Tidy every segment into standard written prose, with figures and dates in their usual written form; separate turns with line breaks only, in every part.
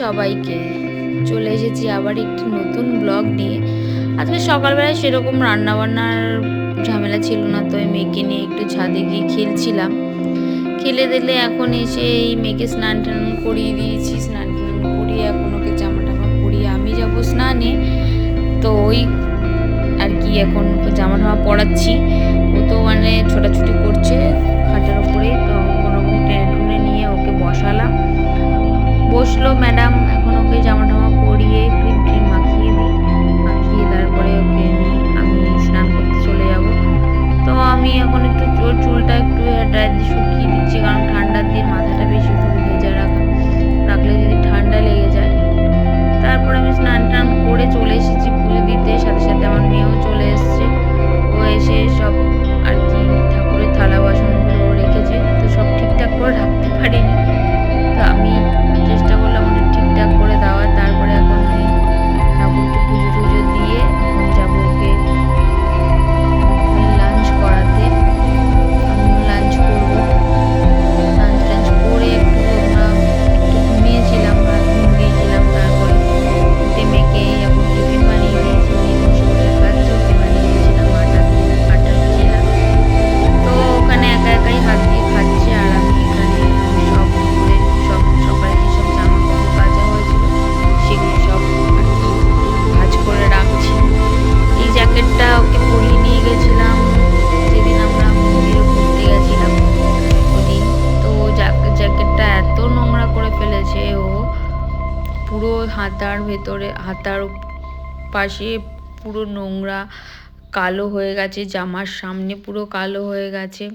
সবাইকে, চলে এসেছি আবার একটি নতুন ব্লগ নিয়ে। আজকে সকালবেলায় সেরকম রান্নাবান্নার ঝামেলা ছিল না, তো এই মেয়েকে নিয়ে একটু ছাদে গিয়ে খেলছিলাম। খেলে দিলে এখন এসে এই মেয়েকে স্নান টান করিয়ে দিয়েছি। স্নান টান করিয়ে এখন ওকে জামা টামা পরিয়ে আমি যাব স্নানে। তো ওই আর কি এখন জামা টামা পরাচ্ছি। ও তো মানে ছোটাছুটি করছে খাটের ওপরেই, তো কোনোরকম টেনে টুনে নিয়ে ওকে বসালাম। বসলো ম্যাডাম, এখন ওকে জামা টামা পরিয়ে ক্রিম ট্রিম মাখিয়ে দিই। মাখিয়ে তারপরে ওকে নিয়ে আমি স্নান করতে চলে যাব। তো আমি এখন একটু ওর চুলটা একটু হেয়ার ড্রায়ার দিয়ে শুকিয়ে দিচ্ছি, কারণ ঠান্ডার দিন মাথাটা বেশি চুল ভেজা রাখলে যদি ঠান্ডা লেগে যায়। তারপর আমি স্নান টান করে চলে এসেছি পুজো দিতে। সাথে সাথে আমার মেয়েও চলে এসছে। ও এসে সব আর কি ঠাকুরের থালা বাসনগুলো রেখেছে, তো সব ঠিকঠাক করে রাখতে পারিনি। তো আমি চেষ্টা করলাম ওটা ঠিকঠাক করে দেওয়ার। তারপরে এখন আমি ঠাকুরকে পুজো টুজো দিয়ে এখন যাবো ওকে লাঞ্চ করাতে। আমি লাঞ্চ করবো। লাঞ্চ টাঞ্চ করে একটু আমরা একটু ঘুমিয়েছিলাম, রাত ঘুম দিয়েছিলাম। তারপরে উঠে মেয়েকে এখন টিফিন বানিয়ে দিয়েছি। বসে বসে খাচ্ছি। ওকে বানিয়ে দিয়েছিলাম আটা দিয়ে, আটা খেলাম। তো ওখানে একা একাই হাত দিয়ে খাচ্ছে, আর আমি এখানে সব করে সব সকালে যেসব জামা কাপড় কাচা হয়েছিল সেগুলো সব আর কি ভাঁজ করে রাখছি। এই জ্যাকেটটা ওকে পরিয়ে নিয়ে গেছিলাম যেদিন আমরা মন্দিরে ঘুরতে গেছিলাম ওদিন। তো জ্যাকেটটা এত নোংরা করে ফেলেছে ও, পুরো হাতার ভেতরে হাতার পাশে পুরো নোংরা কালো হয়ে গেছে, জামার সামনে পুরো কালো হয়ে গেছে।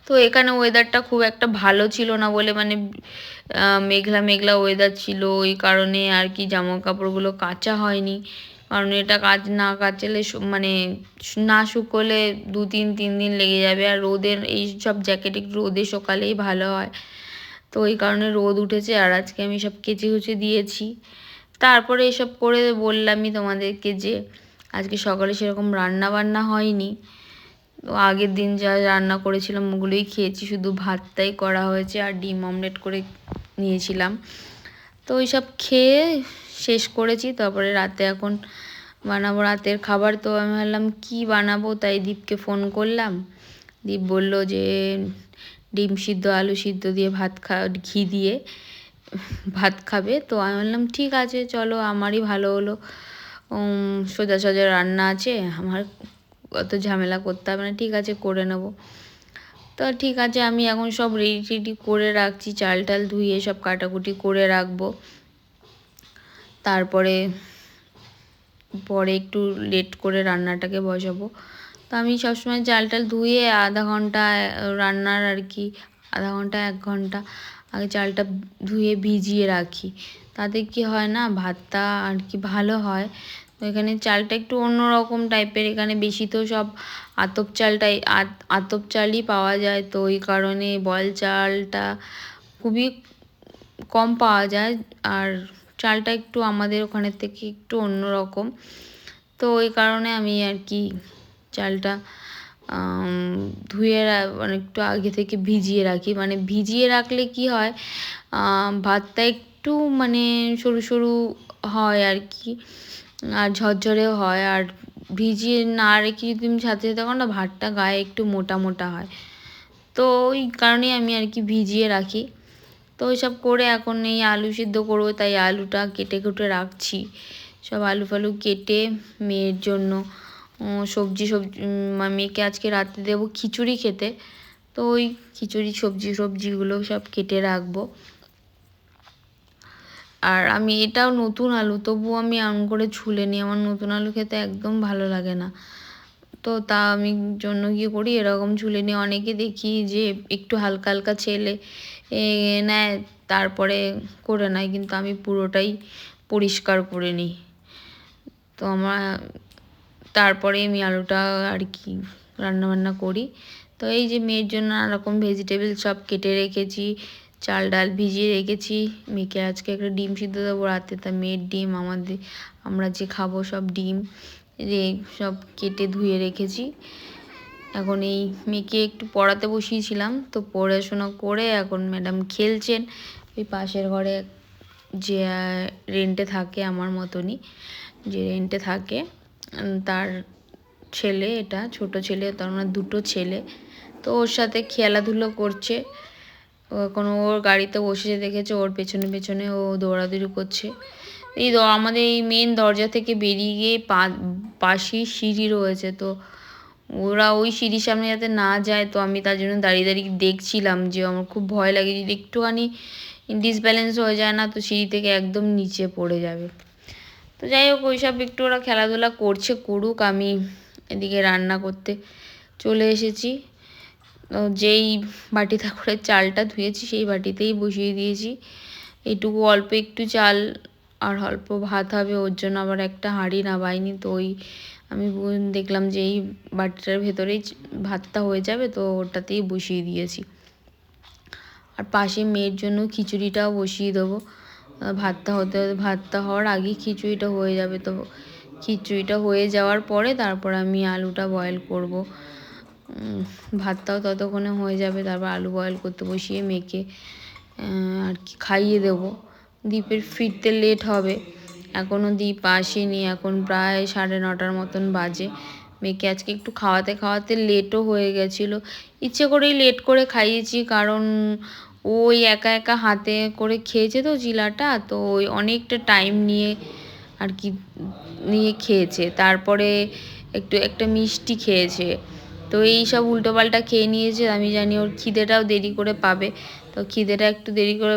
তো এখানে ওয়েদারটা খুব একটা ভালো ছিল না বলে, মানে মেঘলা মেঘলা ওয়েদার ছিল, ওই কারণে আর কি জামা কাপড়গুলো কাচা হয়নি। কারণ এটা কাজ না কাচলে মানে না শুকোলে 2-3 দিন লেগে যাবে। আর রোদের এই সব জ্যাকেট একটু রোদে শুকালেই ভালো হয়। তো ওই কারণে রোদ উঠেছে, আর আজকে আমি সব কেচে কুচে দিয়েছি। তারপরে এসব করে বললামই তোমাদেরকে যে আজকে সকালে সেরকম রান্না বান্না হয়নি। তো আগের দিন যা রান্না করেছিলাম ওগুলোই খেয়েছি, শুধু ভাতটাই করা হয়েছে আর ডিম অমলেট করে নিয়েছিলাম। তো ওই সব খেয়ে শেষ করেছি। তারপরে রাতে এখন বানাবো রাতের খাবার। তো আমি ভাবলাম কী বানাবো, তাই দীপকে ফোন করলাম। দীপ বলল যে ডিম সিদ্ধ আলু সিদ্ধ দিয়ে ঘি দিয়ে ভাত খাবে। তো আমি বললাম ঠিক আছে চলো, আমারই ভালো হলো, সোজা সোজা রান্না আছে, আমার অত ঝামেলা করতে হবে না, ঠিক আছে করে নেব। তো ঠিক আছে, আমি এখন সব রেডি টেডি করে রাখছি, চাল টাল ধুয়ে সব কাটাকুটি করে রাখবো। তারপরে একটু লেট করে রান্নাটাকে বসাবো। তো আমি সবসময় চাল টাল ধুয়ে আধা ঘন্টা রান্নার আর কি আধা ঘন্টা 1 ঘন্টা আগে চালটা ধুয়ে ভিজিয়ে রাখি। তাতে কি হয় না, ভাতটা আর কি ভালো হয়। তো এখানে চালটা একটু অন্যরকম টাইপের, এখানে বেশি তো সব আতপ চালই পাওয়া যায়। তো ওই কারণে বয়েল চালটা খুবই কম পাওয়া যায়, আর চালটা একটু আমাদের ওখানের থেকে একটু অন্যরকম। তো ওই কারণে আমি আর কি চালটা ধুয়ে মানে একটু আগে থেকে ভিজিয়ে রাখি। মানে ভিজিয়ে রাখলে কি হয়, ভাতটা একটু মানে সরু সরু হয় আর কি, আর ঝরঝরেও হয়। আর ভিজিয়ে না রেখে যদি তুমি সাথে সাথে করো না, ভাতটা গায়ে একটু মোটা মোটা হয়। তো ওই কারণেই আমি আর কি ভিজিয়ে রাখি। তো ওইসব করে এখন এই আলু সিদ্ধ করবো, তাই আলুটা কেটে কুটে রাখছি। সব আলু ফালু কেটে মেয়ের জন্য সবজি মেয়েকে আজকে রাতে দেবো খিচুড়ি খেতে। তো ওই খিচুড়ি সবজিগুলো সব কেটে রাখবো। আর আমি এটাও নতুন আলু, তবুও আমি এমন করে ছুলে নিই, আমার নতুন আলু খেতে একদম ভালো লাগে না। তো তা আমি জন্য কি করি, এরকম ছুলে নিয়ে অনেকে দেখি যে একটু হালকা হালকা ছেলে নেয় তারপরে করে নেয়, কিন্তু আমি পুরোটাই পরিষ্কার করে নিই। তো তারপরে আমি আলুটা আর কি রান্নাবান্না করি। তো এই যে মেয়ের জন্য নানারকম ভেজিটেবল সব কেটে রেখেছি, চাল ডাল ভিজিয়ে রেখেছি। মেয়েকে আজকে একটা ডিম সিদ্ধ দেবো রাতে, তা মেয়ের ডিম আমরা যে খাবো সব ডিম সব কেটে ধুয়ে রেখেছি। এখন এই মেয়েকে একটু পড়াতে বসিয়েছিলাম, তো পড়াশোনা করে এখন ম্যাডাম খেলছেন ওই পাশের ঘরে যে রেন্টে থাকে আমার মতনই, যে রেন্টে থাকে তার ছেলে, এটা ছোট ছেলে, তার মানে 2টো ছেলে। তো ওর সাথে খেলাধুলো করছে। ও এখন ওর গাড়িতে বসে দেখেছে, ওর পেছনে পেছনে ও দৌড়াদৌড়ি করছে। আমাদের এই মেন দরজা থেকে বেরিয়ে গিয়ে পাশেই সিঁড়ি রয়েছে, তো ওরা ওই সিঁড়ির সামনে যাতে না যায়, তো আমি তার জন্য দাঁড়িয়ে দাঁড়িয়ে দেখছিলাম, যে আমার খুব ভয় লাগে যদি একটুখানি ডিসব্যালেন্স হয়ে যায় না, তো সিঁড়ি থেকে একদম নিচে পড়ে যাবে। তো যাই হোক, ওইসব একটু ওরা খেলাধুলা করছে, করুক। আমি এদিকে রান্না করতে চলে এসেছি। যেই বাটিতে করে চালটা ধুয়েছি সেই বাটিতেই বসিয়ে দিয়েছি। এইটুকু অল্প একটু চাল আর অল্প ভাত হবে, ওর জন্য আবার একটা হাঁড়ি নামাইনি। তো আমি দেখলাম যে এই বাটিটার ভেতরেই ভাতটা হয়ে যাবে, তো ওটাতেই বসিয়ে দিয়েছি। আর পাশে মেয়ের জন্য খিচুড়িটাও বসিয়ে দেবো। ভাতটা হওয়ার আগেই খিচুড়িটা হয়ে যাবে। তো খিচুড়িটা হয়ে যাওয়ার পরে তারপর আমি আলুটা বয়েল করব। ভাতটাও ততক্ষণে হয়ে যাবে, তারপর আলু বয়েল করতে বসিয়ে মেয়েকে আর কি খাইয়ে দেবো। দীপের ফিরতে লেট হবে, এখনও দীপ আসেনি, এখন প্রায় 9:30 মতন বাজে। মেয়েকে আজকে একটু খাওয়াতে খাওয়াতে লেটও হয়ে গেছিলো, ইচ্ছে করেই লেট করে খাইয়েছি, কারণ ওই একা একা হাতে করে খেয়েছে তো জিলাটা, তো ওই অনেকটা টাইম নিয়ে আর কি খেয়েছে। তারপরে একটা মিষ্টি খেয়েছে, তো এই সব উল্টোপাল্টা খেয়ে নিয়েছে। আমি জানি ওর খিদেটাও দেরি করে পাবে, তো খিদেটা একটু দেরি করে,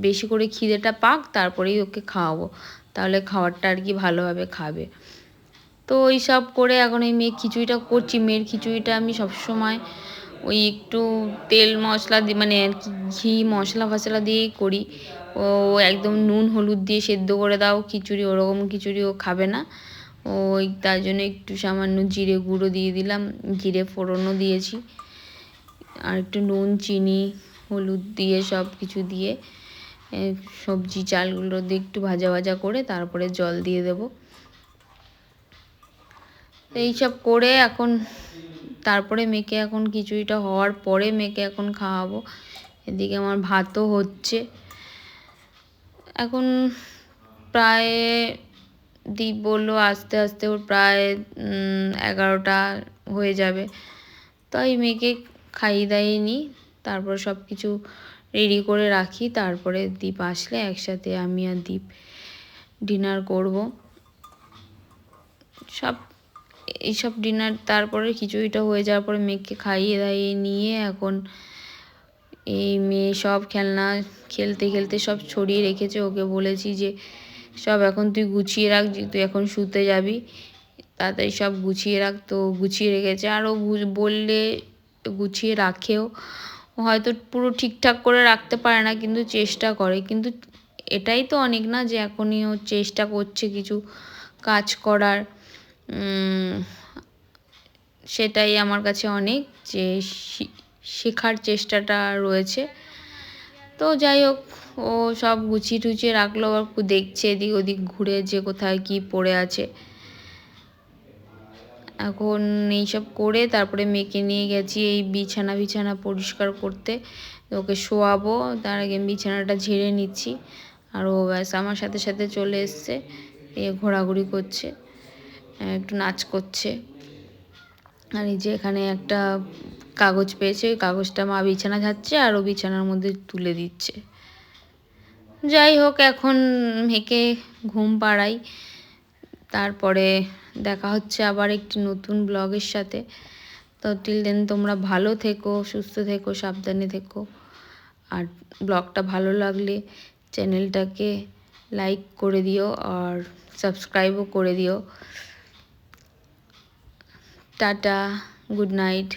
বেশি করে খিদেটা পাক, তারপরেই ওকে খাওয়াবো, তাহলে খাবারটা আর কি ভালোভাবে খাবে। তো ওই সব করে এখন এই মেয়ে খিচুড়িটা করছি। মেয়ের খিচুড়িটা আমি সবসময় ওই একটু তেল মশলা দিয়ে, মানে আর কি ঘি মশলা ফসলা দিয়েই করি। ও একদম নুন হলুদ দিয়ে সেদ্ধ করে দাও খিচুড়ি, ওরকম খিচুড়ি ও খাবে না। ওই তার জন্য একটু সামান্য জিরে গুঁড়ো দিয়ে দিলাম, জিরে ফোড়নও দিয়েছি, আর একটু নুন চিনি হলুদ দিয়ে সব কিছু দিয়ে সবজি চালগুলো দিয়ে একটু ভাজা ভাজা করে তারপরে জল দিয়ে দেবো। এইসব করে এখন তারপরে মেয়েকে, এখন খিচুড়িটা হওয়ার পরে মেয়েকে এখন খাওয়াবো। এদিকে আমার ভাতও হচ্ছে। এখন প্রায় দীপ বললো আস্তে আস্তে ওর প্রায় 11টা হয়ে যাবে, তাই মেয়েকে খাইয়ে দাইয়ে নিই, তারপর সব কিছু রেডি করে রাখি, তারপরে দীপ আসলে একসাথে আমি আর দীপ ডিনার করব। এইসব ডিনার তারপরে খিচুড়িটা হয়ে যাওয়ার পরে মেয়েকে খাইয়ে দাইয়ে নিয়ে এখন এই মেয়ে সব খেলনা খেলতে খেলতে সব ছড়িয়ে রেখেছে। ওকে বলেছি যে সব এখন তুই গুছিয়ে রাখ, যে তুই এখন শুতে যাবি, তাড়াতাড়ি সব গুছিয়ে রাখ। তো গুছিয়ে রেখেছে, আরও বললে গুছিয়ে রাখেও, হয়তো পুরো ঠিকঠাক করে রাখতে পারে না, কিন্তু চেষ্টা করে। কিন্তু এটাই তো অনেক না, যে এখনই ও চেষ্টা করছে কিছু কাজ করার, সেটাই আমার কাছে অনেক, যে শেখার চেষ্টাটা রয়েছে। তো যাই হোক, ও সব গুছিয়ে টুছিয়ে রাখলো, আবার দেখছে এদিক ওদিক ঘুরে যে কোথায় কি পড়ে আছে। এখন এইসব করে তারপরে মেয়েকে নিয়ে গেছি এই বিছানা পরিষ্কার করতে, ওকে শোয়াবো। তার আগে বিছানাটা ঝেড়ে নিচ্ছি, আর ও ব্যাস আমার সাথে সাথে চলে এসছে, ঘোরাঘুরি করছে, একটু নাচ করছে। আর এই যে এখানে একটা কাগজ পেয়েছে, ওই কাগজটা মা বিছানা ঝাড়ছে আর ও বিছানার মধ্যে তুলে দিচ্ছে। যাই হোক, এখন মেয়েকে ঘুম পাড়াই, তারপরে দেখা হচ্ছে আবার একটি নতুন ব্লগের সাথে। তো টিল দেন তোমরা ভালো থেকো, সুস্থ থেকো, সাবধানে থেকো। আর ব্লগটা ভালো লাগলে চ্যানেলটাকে লাইক করে দিও আর সাবস্ক্রাইবও করে দিও। Tata, good night.